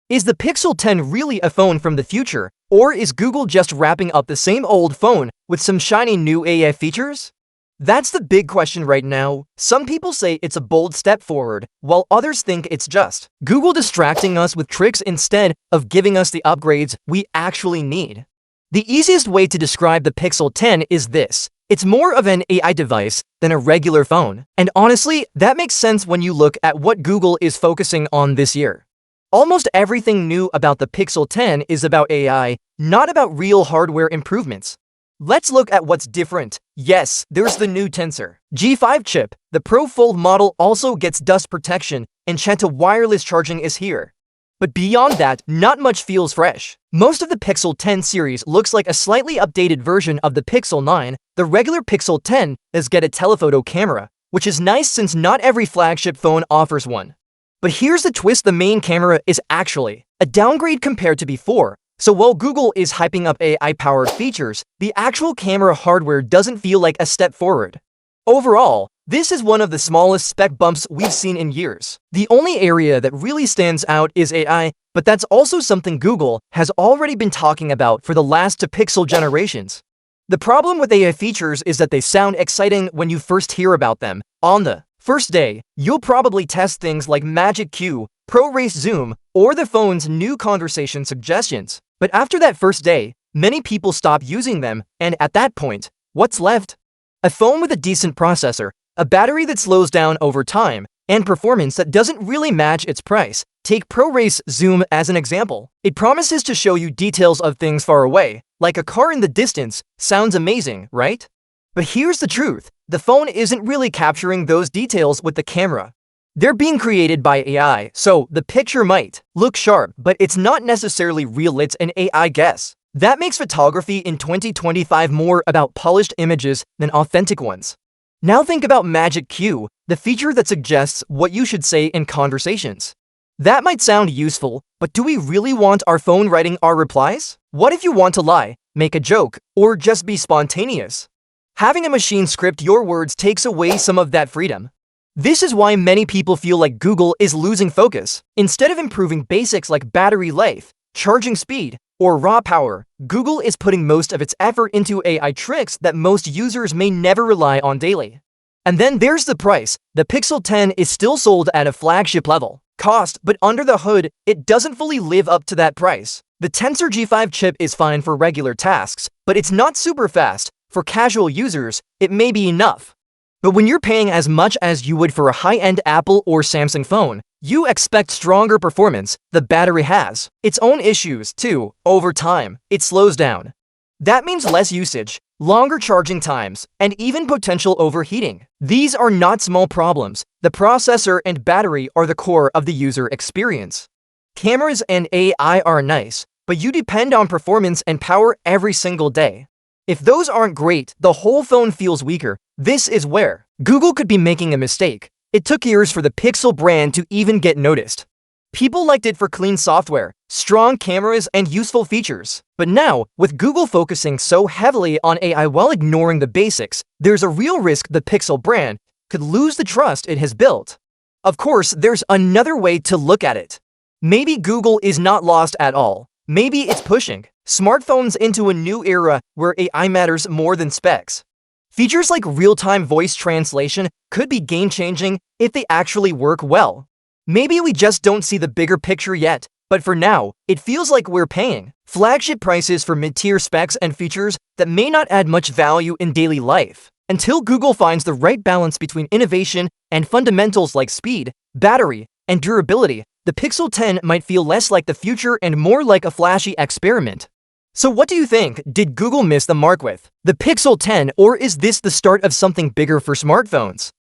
Is the Pixel 10 really a phone from the future, or is Google just wrapping up the same old phone with some shiny new AI features? That's the big question right now. Some people say it's a bold step forward, while others think it's just Google distracting us with tricks instead of giving us the upgrades we actually need. The easiest way to describe the Pixel 10 is this. It's more of an AI device than a regular phone. And honestly, that makes sense when you look at what Google is focusing on this year. Almost everything new about the Pixel 10 is about AI, not about real hardware improvements. Let's look at what's different. Yes, there's the new Tensor G5 chip. The Pro Fold model also gets dust protection, and Qenta wireless charging is here. But beyond that, not much feels fresh. Most of the Pixel 10 series looks like a slightly updated version of the Pixel 9. The regular Pixel 10 does get a telephoto camera, which is nice since not every flagship phone offers one. But here's the twist: the main camera is actually a downgrade compared to before. So while Google is hyping up AI-powered features, the actual camera hardware doesn't feel like a step forward. Overall, this is one of the smallest spec bumps we've seen in years. The only area that really stands out is AI, but that's also something Google has already been talking about for the last two Pixel generations. The problem with AI features is that they sound exciting when you first hear about them. On the first day, you'll probably test things like Magic Q, ProRace Zoom, or the phone's new conversation suggestions. But after that first day, many people stop using them, and at that point, what's left? A phone with a decent processor, a battery that slows down over time, and performance that doesn't really match its price. Take ProRace Zoom as an example. It promises to show you details of things far away, like a car in the distance. Sounds amazing, right? But here's the truth. The phone isn't really capturing those details with the camera. They're being created by AI, so the picture might look sharp, but it's not necessarily real. It's an AI guess. That makes photography in 2025 more about polished images than authentic ones. Now think about Magic Q, the feature that suggests what you should say in conversations. That might sound useful, but do we really want our phone writing our replies? What if you want to lie, make a joke, or just be spontaneous? Having a machine script your words takes away some of that freedom. This is why many people feel like Google is losing focus. Instead of improving basics like battery life, charging speed, or raw power, Google is putting most of its effort into AI tricks that most users may never rely on daily. And then there's the price. The Pixel 10 is still sold at a flagship level cost, but under the hood, it doesn't fully live up to that price. The Tensor G5 chip is fine for regular tasks, but it's not super fast. For casual users, it may be enough. But when you're paying as much as you would for a high-end Apple or Samsung phone, you expect stronger performance. The battery has its own issues, too. Over time, it slows down. That means less usage, longer charging times, and even potential overheating. These are not small problems. The processor and battery are the core of the user experience. Cameras and AI are nice, but you depend on performance and power every single day. If those aren't great, the whole phone feels weaker. This is where Google could be making a mistake. It took years for the Pixel brand to even get noticed. People liked it for clean software, strong cameras, and useful features. But now, with Google focusing so heavily on AI while ignoring the basics, there's a real risk the Pixel brand could lose the trust it has built. Of course, there's another way to look at it. Maybe Google is not lost at all. Maybe it's pushing smartphones into a new era where AI matters more than specs. Features like real-time voice translation could be game-changing if they actually work well. Maybe we just don't see the bigger picture yet, but for now, it feels like we're paying flagship prices for mid-tier specs and features that may not add much value in daily life. Until Google finds the right balance between innovation and fundamentals like speed, battery, and durability, the Pixel 10 might feel less like the future and more like a flashy experiment. So what do you think? Did Google miss the mark with the Pixel 10, or is this the start of something bigger for smartphones?